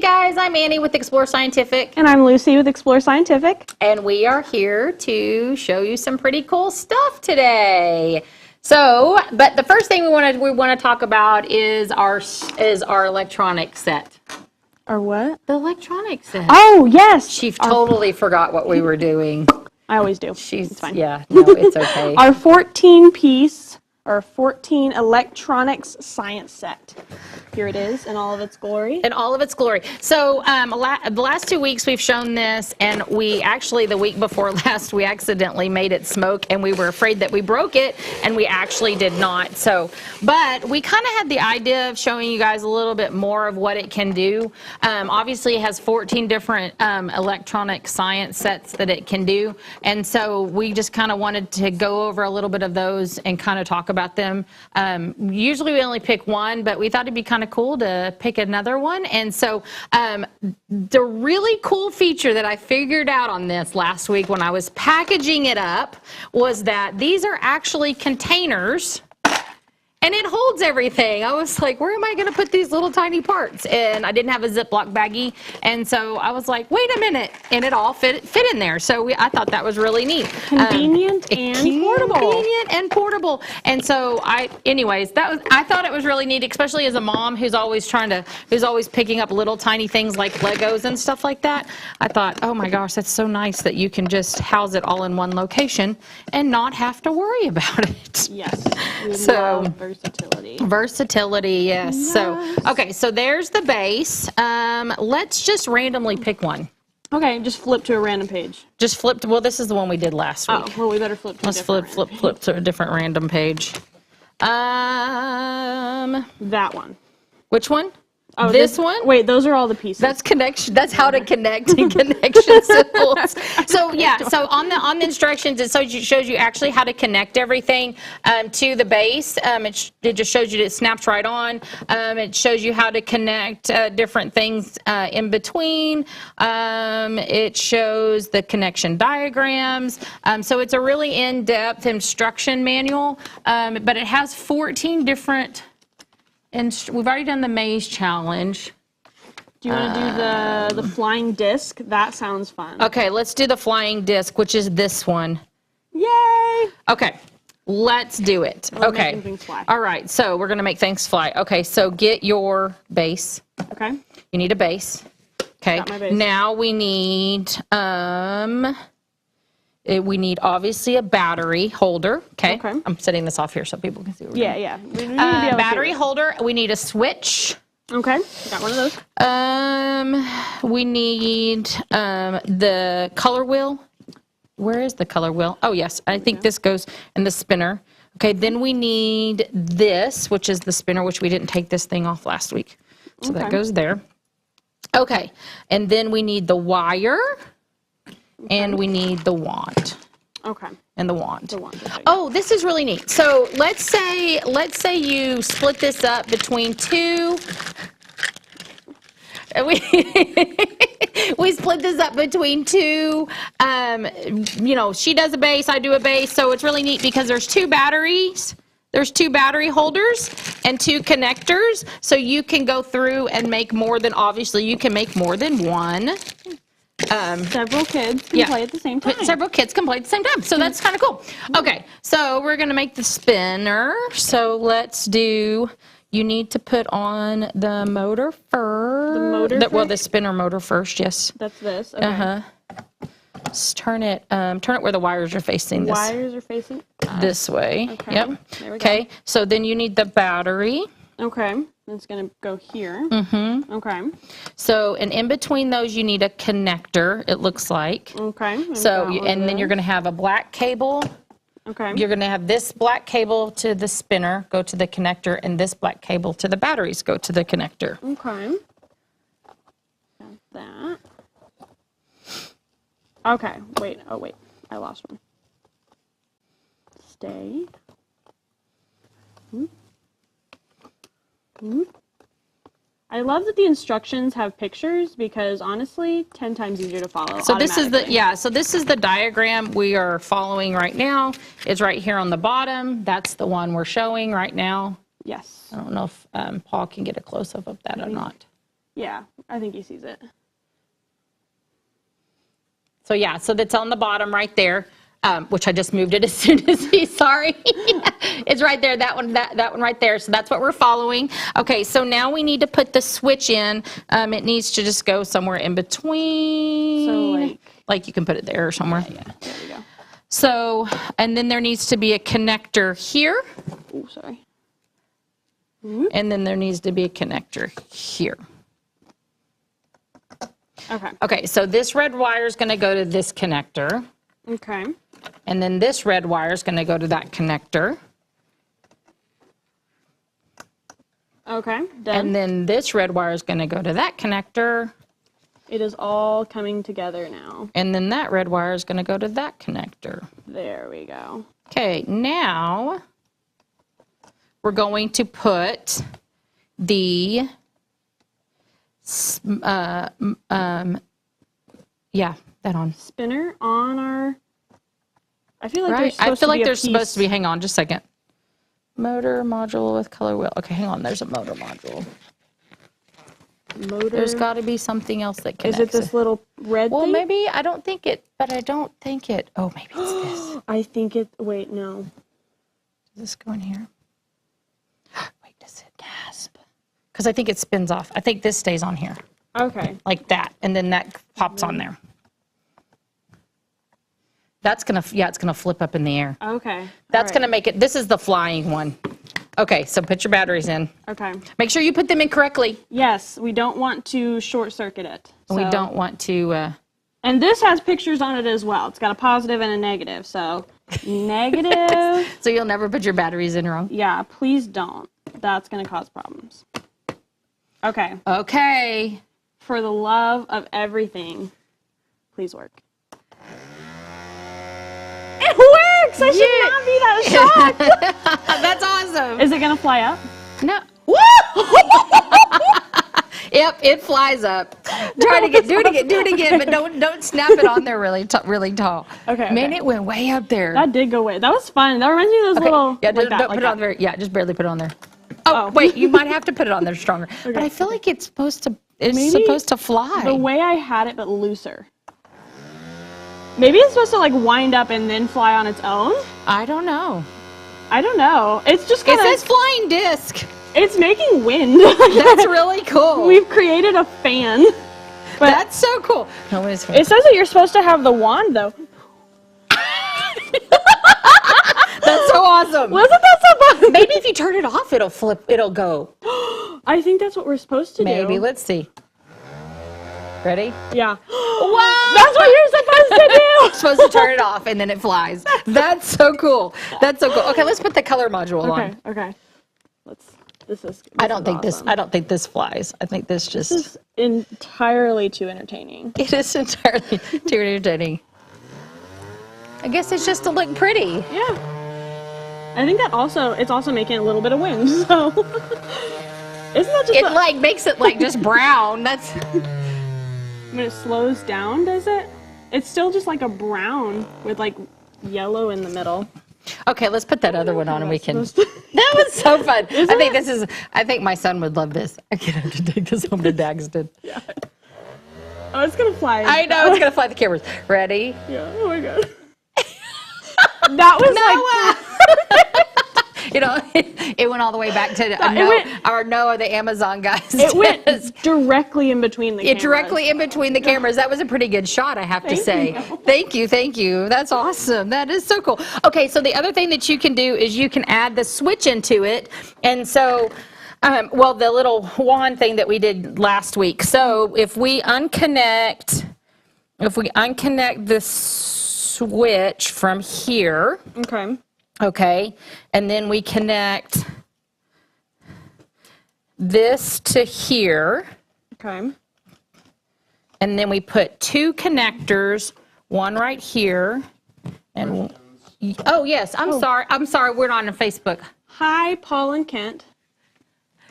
guys, I'm Annie with Explore Scientific. And I'm Lucy with Explore Scientific. And we are here to show you some pretty cool stuff today. So, but the first thing we want to talk about is our electronic set. Or what? The electronic set. Oh, yes. She totally forgot what we were doing. I always do. It's fine. Yeah, no, it's okay. Our 14-piece or 14 electronics science set. Here it is in all of its glory. In all of its glory. So the last 2 weeks we've shown this, and we actually, the week before last, we accidentally made it smoke, and we were afraid that we broke it, and we actually did not. So, but we kind of had the idea of showing you guys a little bit more of what it can do. Obviously, it has 14 different electronic science sets that it can do, and so we just kind of wanted to go over a little bit of those and kind of talk about them. Usually we only pick one, but we thought it'd be kind of cool to pick another one. And so the really cool feature that I figured out on this last week when I was packaging it up was that these are actually containers. And it holds everything. I was like, where am I going to put these little tiny parts? And I didn't have a Ziploc baggie. And so I was like, wait a minute. And it all fit in there. So I thought that was really neat. Convenient and portable. Convenient and portable. And so I thought it was really neat, especially as a mom who's always picking up little tiny things like Legos and stuff like that. I thought, oh my gosh, that's so nice that you can just house it all in one location and not have to worry about it. Yes. So versatility. Versatility, yes. Yes. So, okay, so there's the base. Let's just randomly pick one. Okay, just flip to a random page. Just flip to, well, this is the one we did last week. Oh, well, we better flip to Let's flip to a different random page. That one. Which one? Oh, this one? Wait, those are all the pieces. That's connection. That's how to connect and connection symbols. So yeah. So on the instructions, it shows you actually how to connect everything to the base. It just shows you that it snaps right on. It shows you how to connect different things in between. It shows the connection diagrams. So it's a really in-depth instruction manual. But it has 14 different. And we've already done the maze challenge. Do you want to do the flying disc? That sounds fun. Okay, let's do the flying disc, which is this one. Yay! Okay, let's do it. Okay. Making things fly. All right, so we're going to make things fly. Okay, so get your base. Okay. You need a base. Okay. Got my base. Now we need obviously a battery holder. Okay. I'm setting this off here so people can see what we're doing. Yeah. We need to be able battery to holder. We need a switch. Okay. Got one of those. We need the color wheel. Where is the color wheel? Oh, yes. I think this goes in the spinner. Okay, then we need this, which is the spinner, which we didn't take this thing off last week. So that goes there. Okay, and then we need the wire. And we need the wand. Okay. And the wand. The wand. Oh, this is really neat. So let's say you split this up between two. We split this up between two. She does a base, I do a base. So it's really neat because there's two batteries. There's two battery holders and two connectors. So you can go through and make obviously you can make more than one. Several kids can play at the same time. Several kids can play at the same time. So that's kind of cool. Okay, so we're going to make the spinner. So let's do, you need to put on the motor first. The motor first? Well, the spinner motor first, yes. That's this. Okay. Just turn it where the wires are facing this. Wires are facing? This way. Okay. Yep. There we go. Okay, so then you need the battery. Okay. It's going to go here. Mm-hmm. Okay. So, and in between those, you need a connector, it looks like. Okay. So, and then you're going to have a black cable. Okay. You're going to have this black cable to the spinner, go to the connector, and this black cable to the batteries, go to the connector. Okay. Got that. Okay. Wait. Oh, wait. I lost one. Stay. I love that the instructions have pictures because honestly, 10 times easier to follow. So this is the diagram we are following right now. It's right here on the bottom. That's the one we're showing right now. Yes. I don't know if Paul can get a close up of that or not. Yeah, I think he sees it. So yeah, so that's on the bottom right there, which I just moved it as soon as sorry. It's right there, that one right there. So that's what we're following. Okay, so now we need to put the switch in. It needs to just go somewhere in between. So like you can put it there or somewhere. Yeah, there we go. So, and then there needs to be a connector here. Oh, sorry. And then there needs to be a connector here. Okay. Okay, so this red wire is going to go to this connector. Okay. And then this red wire is going to go to that connector. Okay, done. And then this red wire is going to go to that connector. It is all coming together now. And then that red wire is going to go to that connector. There we go. Okay, now we're going to put the, yeah, that on. Spinner on our, I feel like Right, there's supposed I feel like to be there's supposed to be, hang on just a second. Motor module with color wheel. Okay, hang on, there's a motor module. motor. There's got to be something else that Is connects it this little red Well, thing? maybe, I don't think it, but I don't think it, oh, maybe it's this. I think it, wait, no. Does this go in here? Wait, does it gasp? Because I think it spins off. I think this stays on here, Okay. like that, and then that pops on there. That's gonna, yeah, it's gonna flip up in the air. Okay. That's gonna make it, this is the flying one. Okay, so put your batteries in. Okay. Make sure you put them in correctly. Yes, we don't want to short circuit it. We So- don't want to, And this has pictures on it as well. It's got a positive and a negative. So negative. so you'll never put your batteries in wrong. Yeah, please don't. That's going to cause problems. Okay. Okay. For the love of everything, please work. It works! I should not be that shocked. That's awesome. Is it going to fly up? No. Yep, it flies up. Try to do it again, but don't snap it on there really tall. Okay, Man, okay. it went way up there. That did go away. That was fun. That reminds me of those little. Yeah, like don't put it on there. Yeah, just barely put it on there. Oh, wait, you might have to put it on there stronger. But I feel like it's supposed to. It's Maybe supposed to fly. The way I had it, but looser. Maybe it's supposed to like wind up and then fly on its own. I don't know. I don't know. It's just It kind says of. flying disc. It's making wind. That's really cool. We've created a fan. But That's so cool. No, it says that you're supposed to have the wand though. That's so awesome. Wasn't that so fun? Maybe if you turn it off, it'll flip. It'll go. I think that's what we're supposed to Maybe. do. Let's see. Ready? Yeah. Wow. That's what you're supposed to do. Supposed to turn it off and then it flies. That's so cool. That's so cool. Okay, let's put the color module on. Okay. This is I don't think awesome. this flies. I think this just This is entirely too entertaining. it is entirely too entertaining. I guess it's just to look pretty. Yeah. I think that it's also making a little bit of wind, so isn't that just It like makes it like just brown. That's when it slows down, does it? It's still just like a brown with like yellow in the middle. okay. Let's put that other one on, and we can. Supposed to- That was so fun. I think my son would love this. I can't have to take this home to Daxton. Yeah. Oh, it's gonna fly. I know it's gonna fly the cameras. Ready? Yeah. Oh my god. That was It went all the way back to Noah, the Amazon guys. it went directly in between the cameras. Directly in between the cameras. That was a pretty good shot, I have to say. Thank you. That's awesome. That is so cool. Okay, so the other thing that you can do is you can add the switch into it. And so, the little wand thing that we did last week. So if we unconnect the switch from here. Okay. Okay, and then we connect this to here, Okay. and then we put two connectors, one right here, and oh yes, I'm sorry, we're not on Facebook. Hi, Paul and Kent.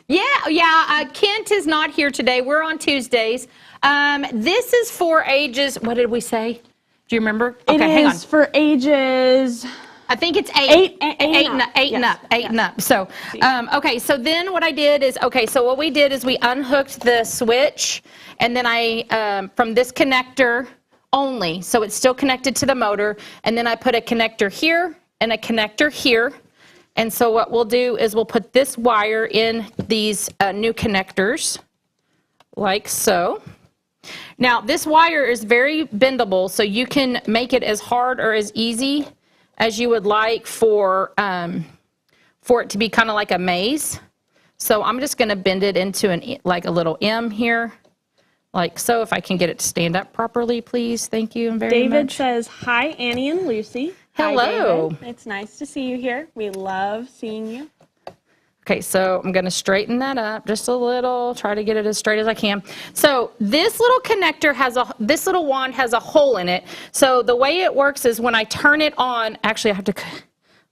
Yeah, Kent is not here today. We're on Tuesdays. This is for ages, what did we say? Do you remember? Okay, hang on. It is for ages I think it's Eight and up. So, okay, so then what I did is, so what we did is we unhooked the switch, and then I, from this connector only, so it's still connected to the motor, and then I put a connector here and a connector here. And so what we'll do is we'll put this wire in these new connectors, like so. Now, this wire is very bendable, so you can make it as hard or as easy as you would like for it to be kind of like a maze. So I'm just going to bend it into like a little M here, like so. If I can get it to stand up properly, please. Thank you very much. David says, hi, Annie and Lucy. Hello. Hi, David. It's nice to see you here. We love seeing you. Okay, so I'm going to straighten that up just a little, try to get it as straight as I can. So this little connector this little wand has a hole in it. So the way it works is when I turn it on, actually I have to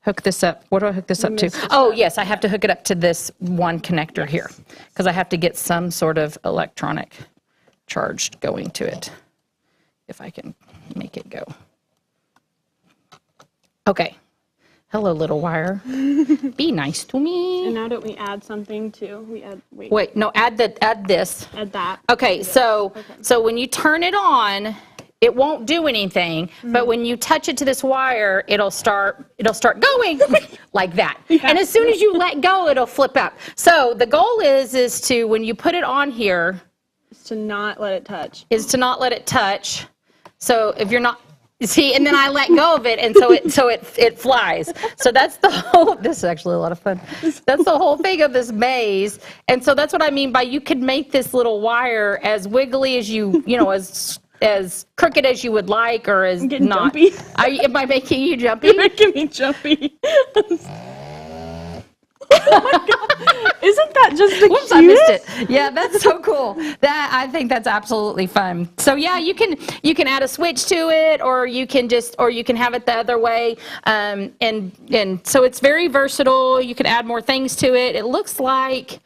hook this up. What do I hook this up to? Oh, yes, I have to hook it up to this one connector here because I have to get some sort of electronic charge going to it, if I can make it go. Okay. Hello, little wire. Be nice to me. And now don't we add something too? We add, wait, no, add this. Add that. Okay, so when you turn it on, it won't do anything, but when you touch it to this wire, it'll start going like that. Yeah. And as soon as you let go, it'll flip up. So the goal is to, when you put it on here, is to not let it touch. So if you're not, see, and then I let go of it, and so it flies. So that's the whole. This is actually a lot of fun. That's the whole thing of this maze, and so that's what I mean by you could make this little wire as wiggly as you know, as crooked as you would like, or as not. Jumpy. Am I making you jumpy? You're making me jumpy. Oh my God. Isn't that just the Whoops, cutest? I missed it. Yeah, that's so cool. I think that's absolutely fun. So yeah, you can add a switch to it, or you can have it the other way. And so it's very versatile. You can add more things to it. It looks like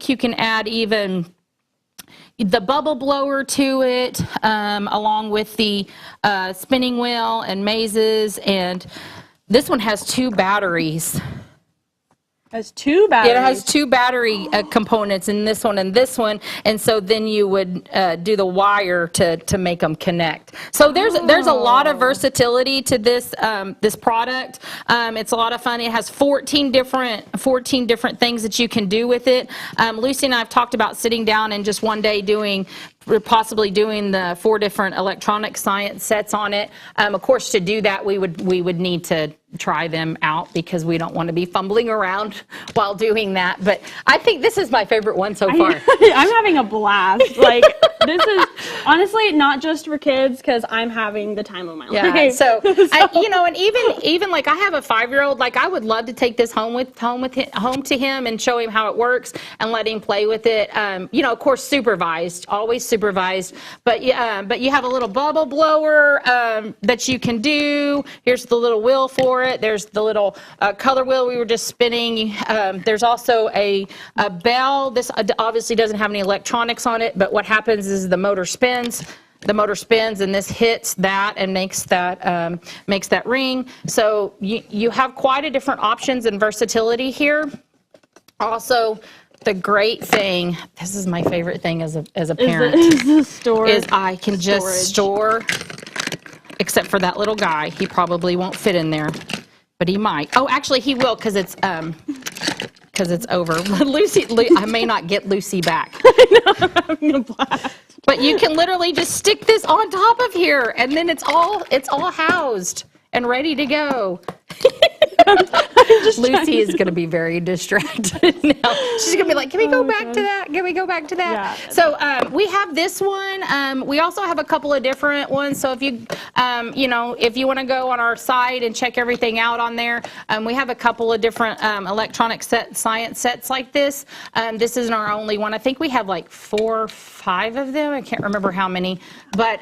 you can add even the bubble blower to it, along with the spinning wheel and mazes. And this one has 2 batteries. Has 2 batteries. It has 2 battery components in this one and this one, and so then you would do the wire to make them connect. So there's a lot of versatility to this this product. It's a lot of fun. It has 14 different things that you can do with it. Lucy and I have talked about sitting down and just one day possibly doing the 4 different electronic science sets on it. Of course, to do that, we would need to try them out because we don't want to be fumbling around while doing that. But I think this is my favorite one so far. I'm having a blast. Like, this is honestly not just for kids, because I'm having the time of my life. Yeah. So, and even like I have a 5-year-old. Like, I would love to take this home to him and show him how it works and let him play with it. Of course, supervised, always supervised. But you have a little bubble blower that you can do. Here's the little wheel for it. There's the little color wheel we were just spinning. There's also a bell. This obviously doesn't have any electronics on it, but what happens is the motor spins. The motor spins, and this hits that and makes that ring. So you have quite a different options and versatility here. Also, the great thing, this is my favorite thing as a parent, is I can just store, except for that little guy. He probably won't fit in there, but he might. Oh, actually, he will, because it's over. Lucy, I may not get Lucy back. I know, I'm having a blast. But you can literally just stick this on top of here, and then it's all housed and ready to go. Lucy is going to be very distracted now. She's going to be like, can we go back to that? Can we go back to that? Yeah. So we have this one. We also have a couple of different ones. So if you, if you want to go on our site and check everything out on there, we have a couple of different electronic science sets like this. This isn't our only one. I think we have like 4 or 5 of them. I can't remember how many. But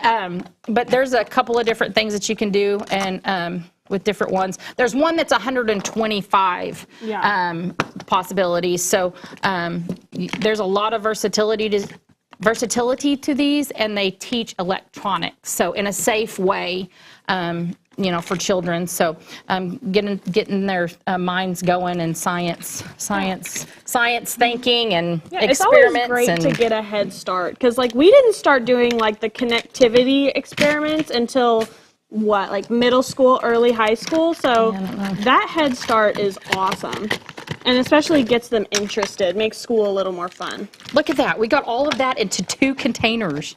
there's a couple of different things that you can do, and with different ones. There's one that's 125 possibilities. So there's a lot of versatility to these, and they teach electronics. So in a safe way, for children. So getting their minds going and science thinking and It's experiments. always great to get a head start because like we didn't start doing like the connectivity experiments until like middle school, early high school. So that head start is awesome. And especially gets them interested, makes school a little more fun. Look at that. We got all of that into 2 containers.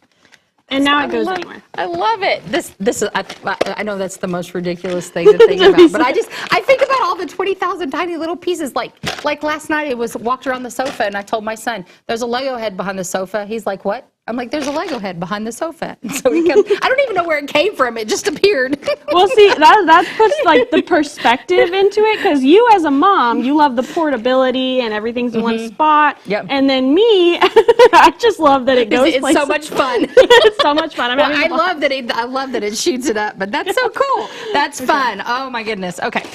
And now it goes anywhere. I love it. This is, I know that's the most ridiculous thing to think about, but I think about all the 20,000 tiny little pieces. Like last night, walked around the sofa, and I told my son, there's a Lego head behind the sofa. He's like, what? I'm like, there's a Lego head behind the sofa. And so I don't even know where it came from. It just appeared. Well, see, that puts like the perspective into it because you as a mom, you love the portability and everything's in one spot. Yep. And then me, I just love that it goes It's places. so much fun. It's so much fun. I love that it shoots it up, but that's so cool. That's fun. Oh my goodness. Okay.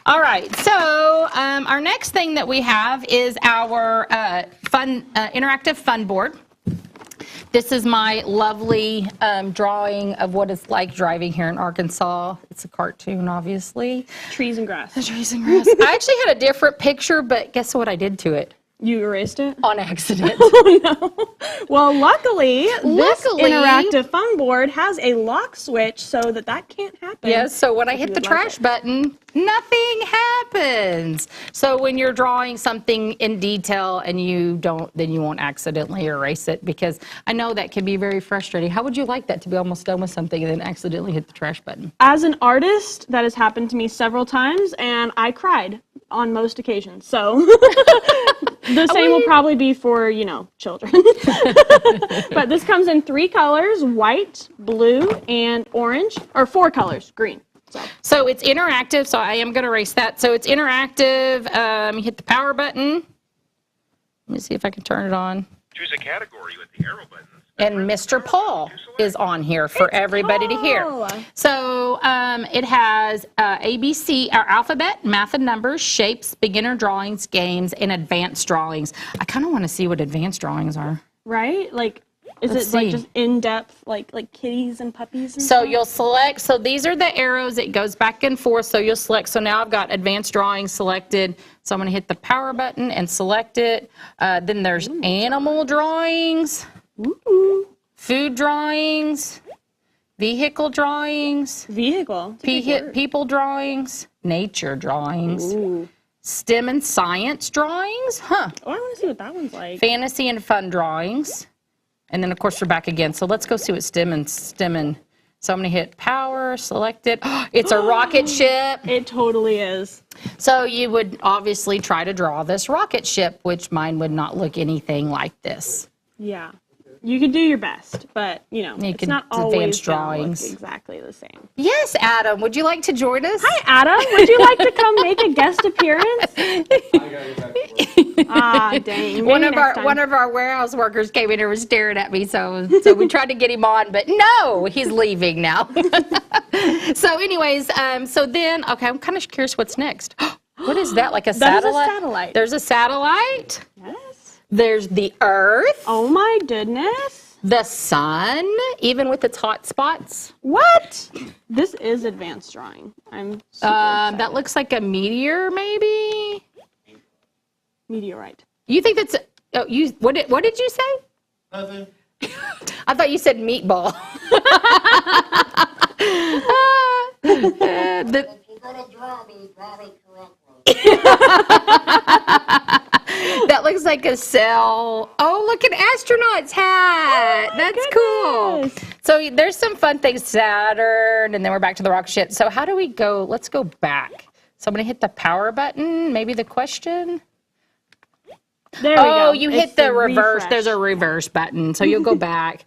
All right. So our next thing that we have is our interactive fun board. This is my lovely drawing of what it's like driving here in Arkansas. It's a cartoon, obviously. Trees and grass. Trees and grass. I actually had a different picture, but guess what I did to it? You erased it? On accident. Oh, no. Well, luckily, this interactive fun board has a lock switch so that can't happen. Yes, so when I hit the trash button, nothing happens. So when you're drawing something in detail and then you won't accidentally erase it, because I know that can be very frustrating. How would you like that, to be almost done with something and then accidentally hit the trash button? As an artist, that has happened to me several times, and I cried on most occasions. So the same will probably be for, children. But this comes in 3 colors, white, blue, and orange, or 4 colors, green. So it's interactive, so I am going to erase that. So it's interactive. You hit the power button. Let me see if I can turn it on. Choose a category with the arrow buttons. And Mr. Paul is on here for everybody to hear. So it has ABC, our alphabet, math and numbers, shapes, beginner drawings, games, and advanced drawings. I kind of want to see what advanced drawings are. Right? Like, is it like just in-depth, like kitties and puppies and So stuff? you'll select, so these are the arrows, it goes back and forth, so you'll select, so now I've got advanced drawings selected, so I'm going to hit the power button and select it. Then there's animal drawings, food drawings, vehicle drawings, people drawings, nature drawings, STEM and science drawings, Oh, I want to see what that one's like. fantasy and fun drawings. And then, of course, we're back again. So let's go see what STEM and. So I'm going to hit power, select it. It's a rocket ship. It totally is. So you would obviously try to draw this rocket ship, which mine would not look anything like this. Yeah. You could do your best, but, it's not always drawings exactly the same. Yes, Adam. Would you like to join us? Hi, Adam. Would you like to come make a guest appearance? Dang. One of our warehouse workers came in and was staring at me, so we tried to get him on, but no, he's leaving now. So anyways, so then, okay, I'm kind of curious what's next. What is that, like a satellite? That is a satellite. There's a satellite. Yes. There's the Earth. Oh my goodness. The sun, even with its hot spots. What? This is advanced drawing. I'm super excited. That looks like a meteor, maybe? Meteorite. You think that's what did you say? Nothing. I thought you said meatball. That looks like a cell. Oh, look, an astronaut's hat. That's cool. So there's some fun things. Saturn, and then we're back to the rocket ship. So how do we go? Let's go back. So I'm going to hit the power button. Maybe the question. There we go. Oh, you hit the reverse. There's a reverse button. So you'll go back.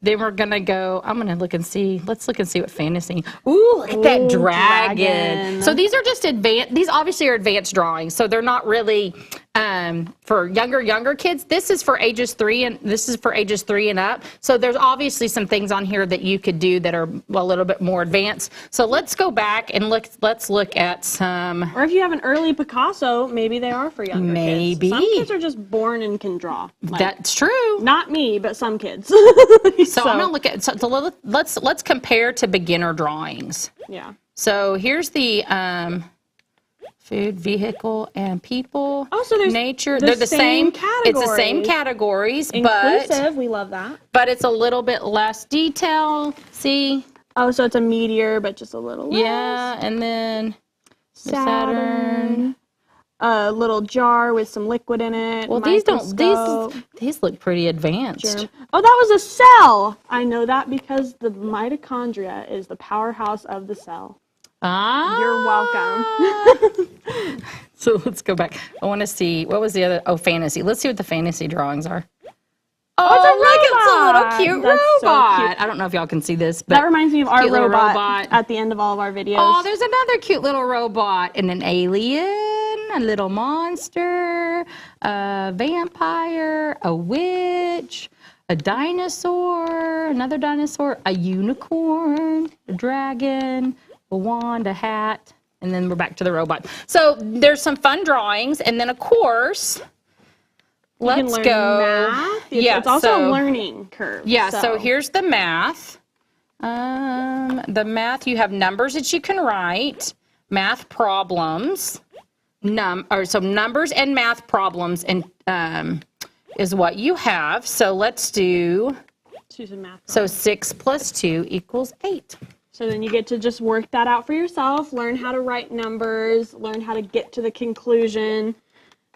Then we're going to go, I'm going to look and see. Let's look and see what fantasy. Ooh, look at that dragon. So these are just advanced. These obviously are advanced drawings. So they're not really for younger kids. This is for ages 3 and up. So there's obviously some things on here that you could do that are a little bit more advanced. So let's go back and let's look at some. Or if you have an early Picasso, maybe they are for younger kids. Some kids are just born and can draw. That's true. Not me, but some kids. So I'm going to look at, let's compare to beginner drawings. Yeah. So here's the food, vehicle, and people. Oh, so there's nature. the They're the same categories. It's the same categories, Inclusive, we love that. but it's a little bit less detail. See? Oh, so it's a meteor, but just a little less. Yeah, and then Saturn. A little jar with some liquid in it. Well, these look pretty advanced. Oh, that was a cell. I know that because the mitochondria is the powerhouse of the cell. Ah. You're welcome. So let's go back. I want to see, what was the other? Oh, fantasy. Let's see what the fantasy drawings are. Oh, look, it's a little cute That's so robot. cute. I don't know if y'all can see this, but That reminds me of our cute little robot at the end of all of our videos. Oh, there's another cute little robot and an alien, a little monster, a vampire, a witch, a dinosaur, another dinosaur, a unicorn, a dragon, a wand, a hat, and then we're back to the robot. So there's some fun drawings, and then of course, let's go. Math. It's also a learning curve. Yeah, so here's the math. The math, you have numbers that you can write, math problems, so numbers and math problems and is what you have. So let's do, so 6 plus 2 equals 8. So then you get to just work that out for yourself, learn how to write numbers, learn how to get to the conclusion.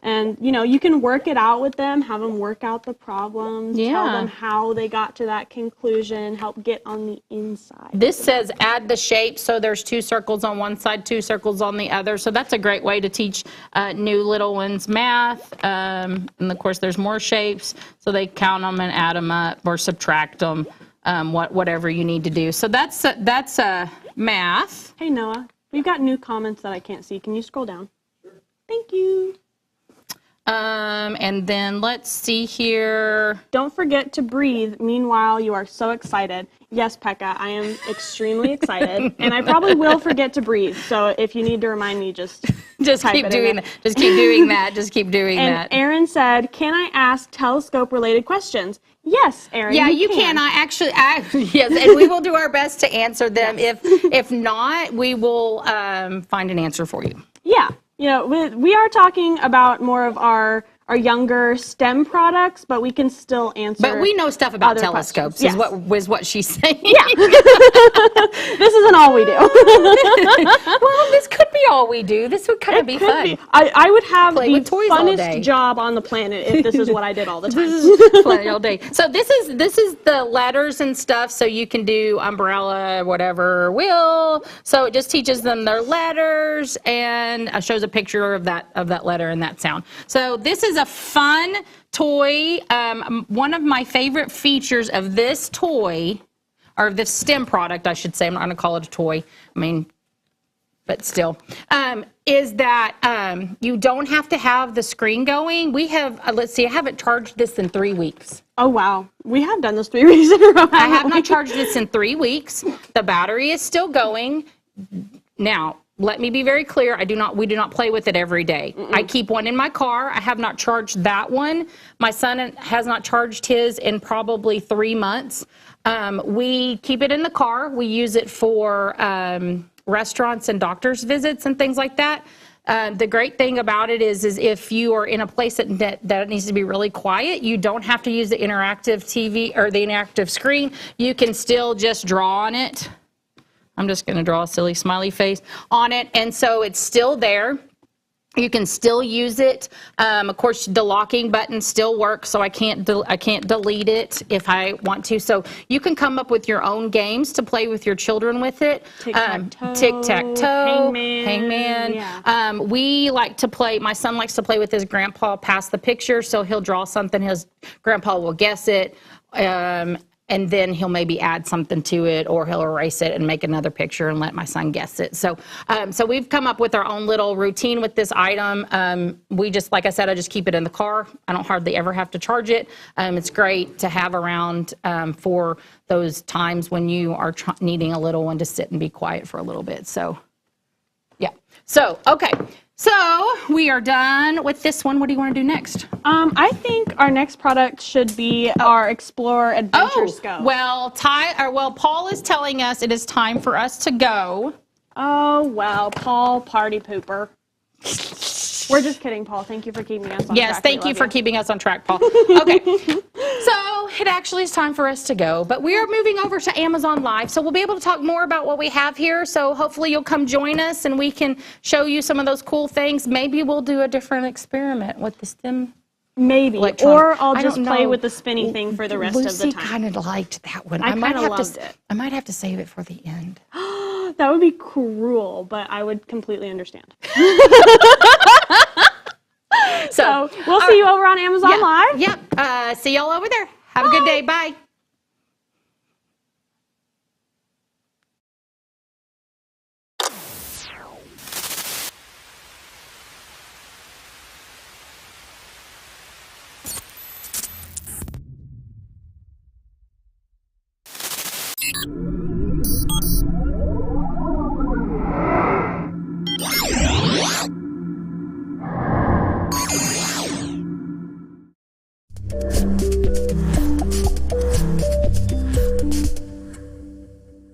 And, you can work it out with them, have them work out the problems, tell them how they got to that conclusion, help get on the inside. This says add the shapes, so there's 2 circles on one side, 2 circles on the other. So that's a great way to teach new little ones math. And, of course, there's more shapes, so they count them and add them up or subtract them, whatever you need to do. So that's math. Hey, Noah, we've got new comments that I can't see. Can you scroll down? Sure. Thank you. And then let's see here. Don't forget to breathe. Meanwhile, you are so excited. Yes, Pekka, I am extremely excited. And I probably will forget to breathe. So if you need to remind me, just keep doing that. Just keep doing that. Just keep doing that. And Aaron said, can I ask telescope-related questions? Yes, Aaron. Yeah, you can. Yes, and we will do our best to answer them. If not, we will find an answer for you. Yeah. We are talking about more of our younger STEM products, but we can still answer. But we know stuff about telescopes, yes. is what she's saying. Yeah. This isn't all we do. Well, this could be all we do. This would kind of be fun. I would have Play the with toys all day. funnest job on the planet if this is what I did all the time. Play all day. So this is the letters and stuff. So you can do umbrella, whatever, will. So it just teaches them their letters and shows a picture of that letter and that sound. So this is a fun toy. One of my favorite features of this toy, or this STEM product, I should say, I'm not going to call it a toy, but still, is that you don't have to have the screen going. We have, let's see, I haven't charged this in 3 weeks. Oh, wow. We have done this 3 weeks in a row. I have not charged this in 3 weeks. The battery is still going. Now, let me be very clear. We do not play with it every day. I keep one in my car. I have not charged that one. My son has not charged his in probably 3 months. We keep it in the car. We use it for restaurants and doctor's visits and things like that. The great thing about it is if you are in a place that needs to be really quiet, you don't have to use the interactive TV or the interactive screen. You can still just draw on it. I'm just going to draw a silly smiley face on it. And so it's still there. You can still use it. Of course, the locking button still works, so I can't delete it if I want to. So you can come up with your own games to play with your children with it. Tic-tac-toe, hangman. Yeah. We like to play, my son likes to play with his grandpa, pass the picture, so he'll draw something, his grandpa will guess it. And then he'll maybe add something to it, or he'll erase it and make another picture and let my son guess it. So we've come up with our own little routine with this item. We just, like I said, I just keep it in the car. I don't hardly ever have to charge it. It's great to have around for those times when you are needing a little one to sit and be quiet for a little bit. So, yeah. So, okay. So we are done with this one. What do you want to do next? I think our next product should be our Explore Adventure Scope. Well, Paul is telling us it is time for us to go. Oh, well, Paul, party pooper. We're just kidding, Paul. Thank you for keeping us on track. Yes, thank you for keeping us on track, Paul. Okay. So it actually is time for us to go, but we are moving over to Amazon Live, so we'll be able to talk more about what we have here. So hopefully you'll come join us and we can show you some of those cool things. Maybe we'll do a different experiment with the STEM. Maybe. Electronic. Or I'll I just don't play know. with the spinny thing for the rest of the Lucy time. kind of liked that one. I kinda loved it. I might have to save it for the end. That would be cruel, but I would completely understand. So we'll see you over on Amazon Live. Yep. See y'all over there. Have a good day. Bye.